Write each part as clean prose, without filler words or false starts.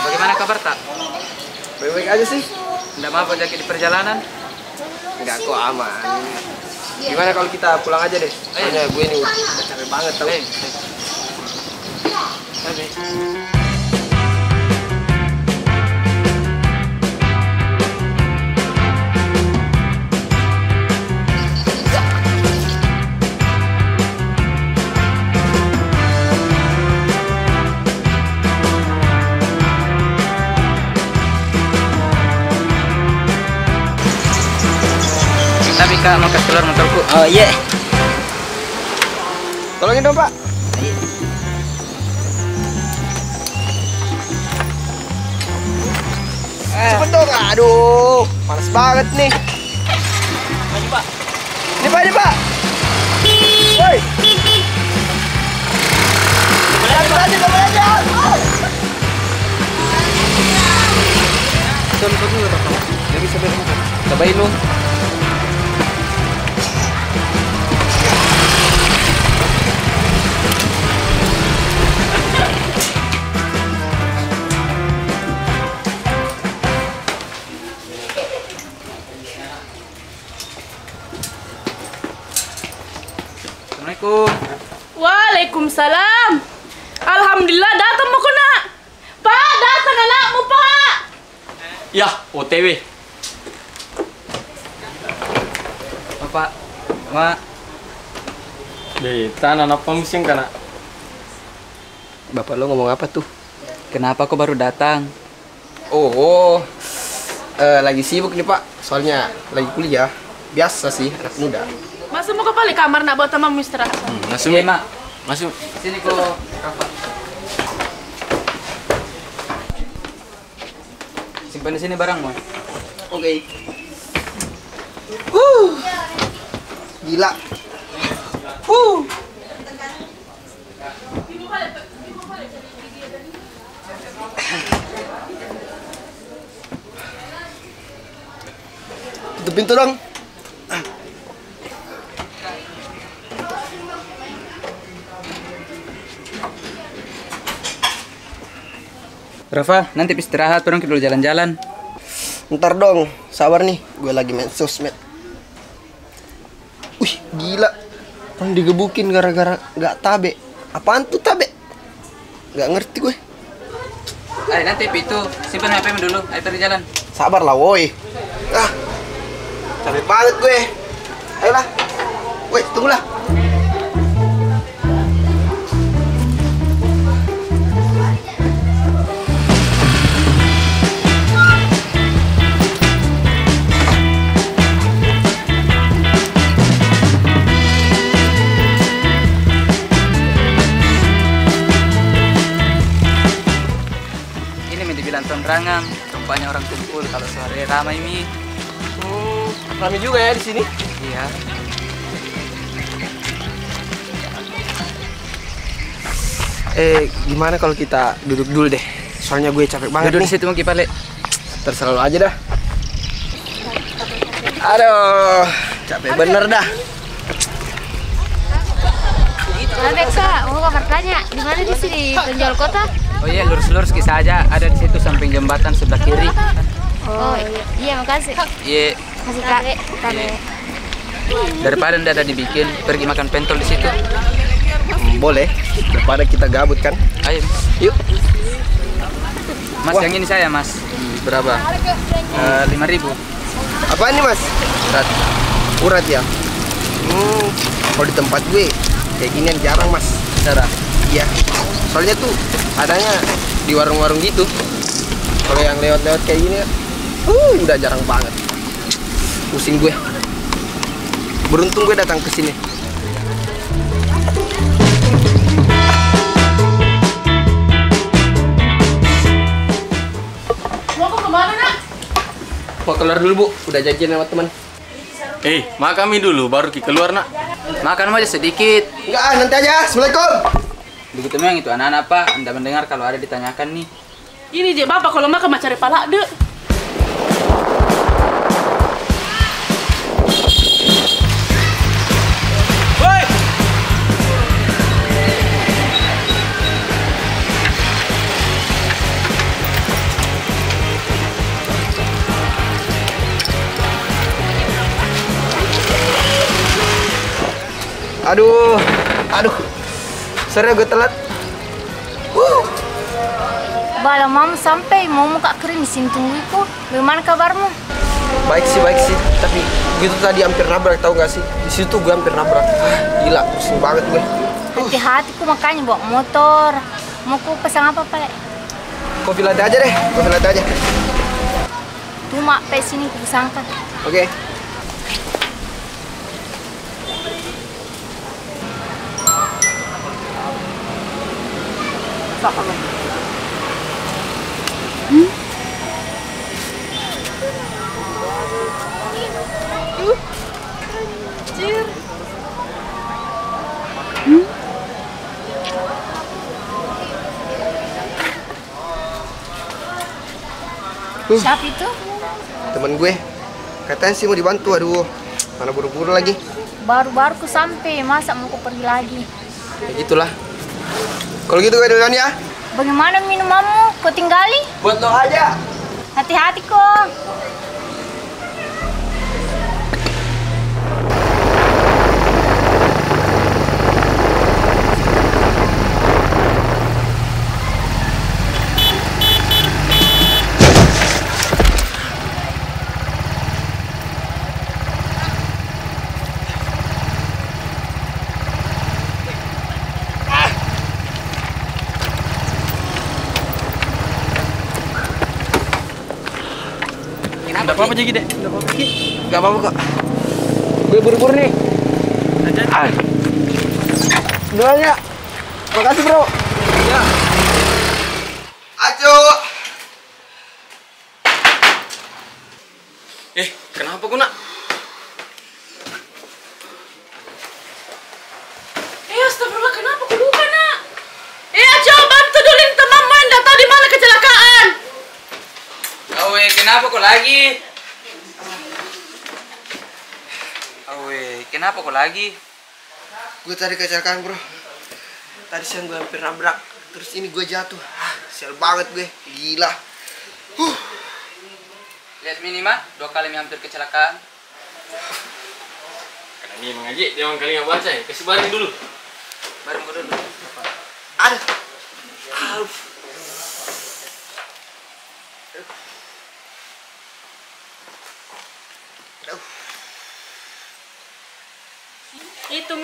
Bagaimana kabar tak? Baik-baik aja sih. Tidak apa-apa jadi di perjalanan? Enggak kok, aman. Gimana kalau kita pulang aja deh? Soalnya gue ini udah capek banget tau. Tapi kak mau kasih keluar motorku. Oh iya. Tolongin dong pak. Cepet dong, aduh, panas banget nih. Maju pak. Ini pak, ini pak. Woi. Coba aja. Coba dulu pak. Jadi sebenarnya. Cobain lu. Assalamualaikum. Waalaikumsalam. Alhamdulillah datang mau kena. Pak, datang anakmu, Pak. Ya, OTW. Bapak, Ma. Di tanah apa musim kana? Bapak lo ngomong apa tuh? Kenapa kau baru datang? Lagi sibuk nih pak. Soalnya lagi kuliah. Biasa sih, anak muda. Masuk mau ke balik kamar nak buat tamamu istirahat. Masuk Iya, Mak. Masuk. Sini kau. Simpan di sini barangmu. Oke. Gila. Tutup pintu dong. Rafa, nanti istirahat, orang kita dulu jalan-jalan. Ntar dong, sabar nih. Gue lagi main sosmed. Wih, gila. Orang digebukin gara-gara nggak tabe. Apaan tuh tabe? Nggak ngerti gue. Ayo nanti itu simpan HP-mu dulu. Ayo pergi jalan. Sabar lah, woi. Capek banget gue. Ayolah. Woi, tunggulah. Rangang, rupanya orang kumpul kalau sore ramai mi. Ramai juga ya di sini. Iya. Gimana kalau kita duduk dulu deh? Soalnya gue capek banget Duduk nih. di situ mungkin Pak. Terserah lo aja dah. Aduh, capek bener dah. Beksa, mau bertanya, di mana di sini penjual kota? Oh iya, lurus-lurus kisah aja. Ada di situ samping jembatan sebelah kiri. Oh iya, makasih. Iya. Makasih kak. Iya. Daripada ndak ada dibikin, pergi makan pentol di situ. Boleh. Daripada kita gabut kan. Ayo. Yuk. Mas, Wah. yang ini saya, Mas. Berapa? 5.000. Apaan nih mas? Berat. Urat ya? Kalau di tempat gue kayak ginian jarang mas. Cara. Iya. Soalnya tuh adanya di warung-warung gitu. Kalau yang lewat-lewat kayak gini Udah jarang banget. Pusing gue. Beruntung gue datang ke sini. Mau kemana, nak? Mau keluar dulu, Bu. Udah janjian sama teman. Makan mie dulu baru kita keluar nak. Makan aja sedikit. Enggak, nanti aja. Assalamualaikum. Begitu memang itu anak-anak Pak, Anda mendengar kalau ada ditanyakan nih. Ini dia bapak kalau makan macam cari palak deh. Aduh. Sorry gue telat. Bala mam sampai mau muka kering di sini tungguiku. Bagaimana kabarmu? Baik sih. Tapi gitu tadi hampir nabrak, tahu gak sih? Di situ gue hampir nabrak. Gila, pusing banget gue. Hati-hatiku makanya bawa motor. Mau ku pesan apa Pak? Kopi latte aja deh. Tuh mak pe sini ku pesankan. Oke. Siapa itu? Temen gue. Katanya sih mau dibantu. Aduh, mana buru-buru lagi. Baru-baru ku sampai, masa mau ku pergi lagi? Ya gitulah. Kalau gitu gue duluan ya. Bagaimana minumanmu? Kau tinggali? Buat lo aja. Hati-hati kok. Enggak apa-apa Jeki dek. Gak apa-apa kok. Gue buru-buru nih. Duluan ya. Makasih bro. Ya. Ajo. Kenapa kau nak? Astagfirullah, kenapa kau lupa, nak? Ajo, bantu dulin temanmu yang dah tahu di mana kecelakaan. Kenapa kok lagi? Kenapa kok lagi? Gue tadi kecelakaan bro. Tadi siang gue hampir nabrak. Terus ini gue jatuh. Sial banget gue. Gila. Lihat minimal 2 kali hampir kecelakaan. Karena ini mengaji, dia orang kali nggak baca ya. Kasih baring dulu. Baru mau dulu. Aduh.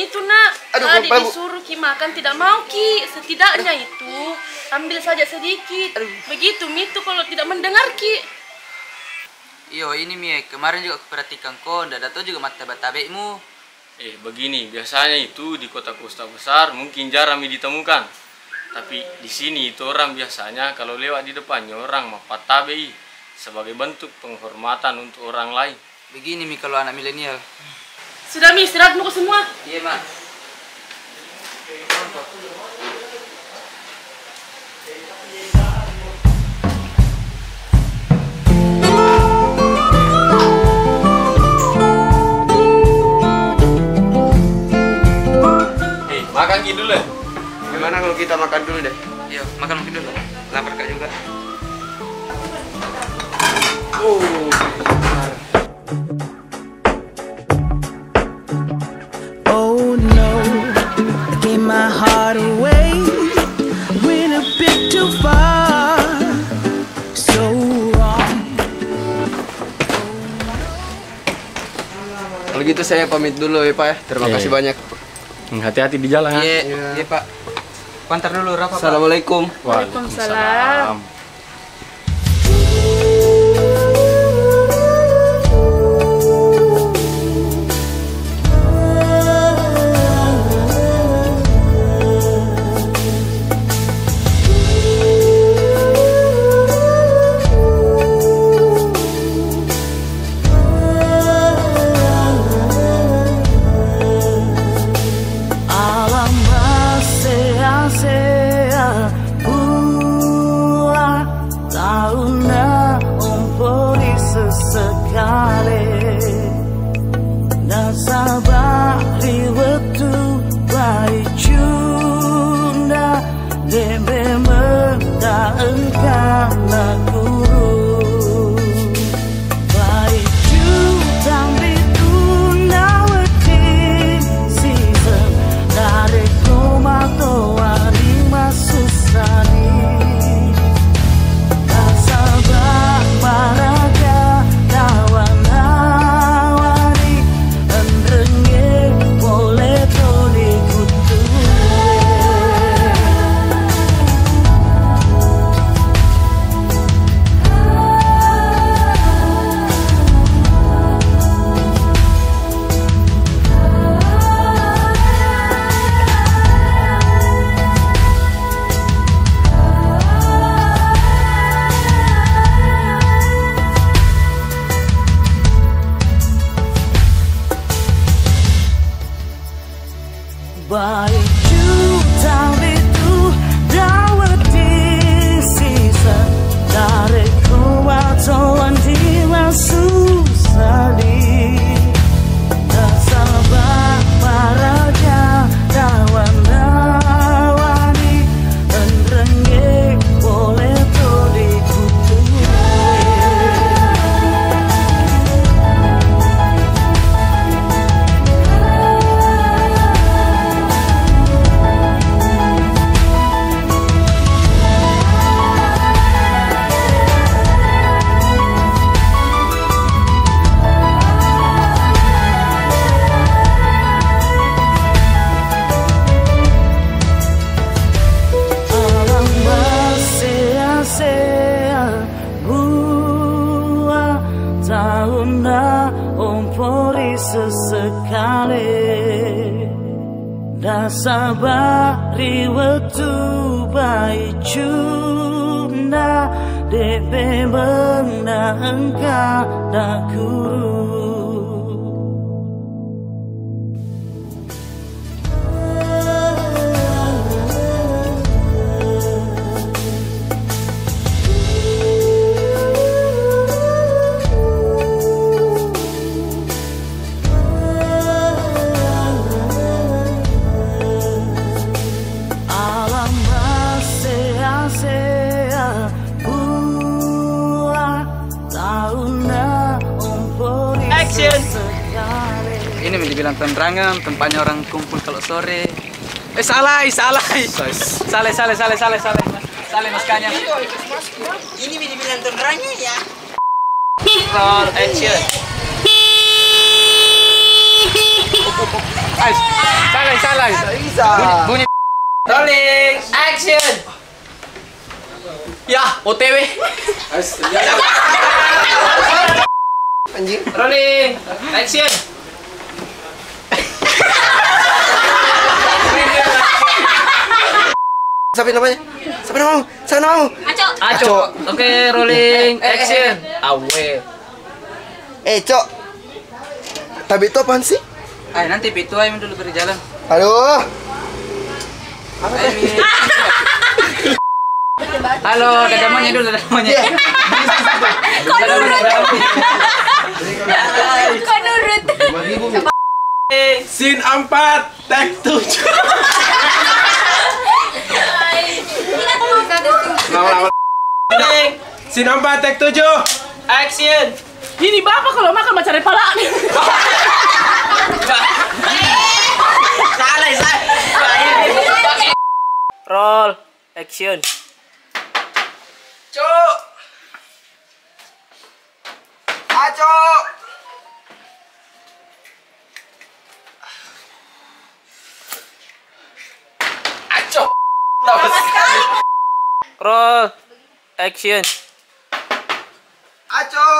Itu nak. Aduh, Tadi Bapak. disuruh Ki makan tidak mau Ki. Setidaknya itu ambil saja sedikit. Begitu itu kalau tidak mendengar Ki. Iyo ini Mie, kemarin juga aku perhatikan kok, ndak tahu juga mata batabekmu. Begini, biasanya itu di kota-kota besar mungkin jarang ditemukan. Tapi di sini itu orang biasanya kalau lewat di depannya orang mapatabe sebagai bentuk penghormatan untuk orang lain. Begini Mi kalau anak milenial. Sudah Mi, istirahatmu ke semua. Iya Mak. Makan gitu dulu ya. Gimana kalau kita makan dulu deh? Iya, makan mungkin dulu. Lapar Kak juga. Oh no, gave my heart away, went a bit too far, so wrong. Kalau gitu saya pamit dulu ya Pak ya. Terima kasih banyak. Hati-hati di jalan. Iya Pak. Pantar dulu Rafa Pak. Assalamualaikum. Waalaikumsalam. sesekali dah sabari waktu bayi cunda debe benda engkau dah guru. Ini dibilang penerangan, tempatnya orang kumpul kalau sore. Salah naskahnya. Ini dibilang penerangan ya. Roll action. Salah. Bunyi. Rolling action. Ya, OTW. Anjing. Rolling action. Siapa namanya? Siapa namamu? Aco. Oke, rolling action. Awe. Cok. Tapi itu apaan sih? Nanti pitu aja dulu beri jalan. Aduh. Halo, dadamanya dulu dadamanya. Kok nurut? Scene 4, take 7. Scene 4, take 7. Action. Ini bapak kalau makan macam repala. Salah. Roll action. Cok. Aco. Roll action. Aco.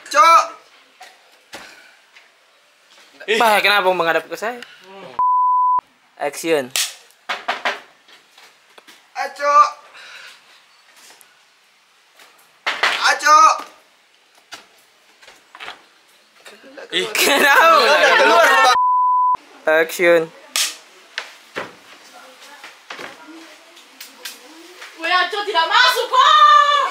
Cok. Bah, kenapa menghadap ke saya? Action. Aco. Kenapa? Keluar. Action. Weh, Aco tidak masuk kok.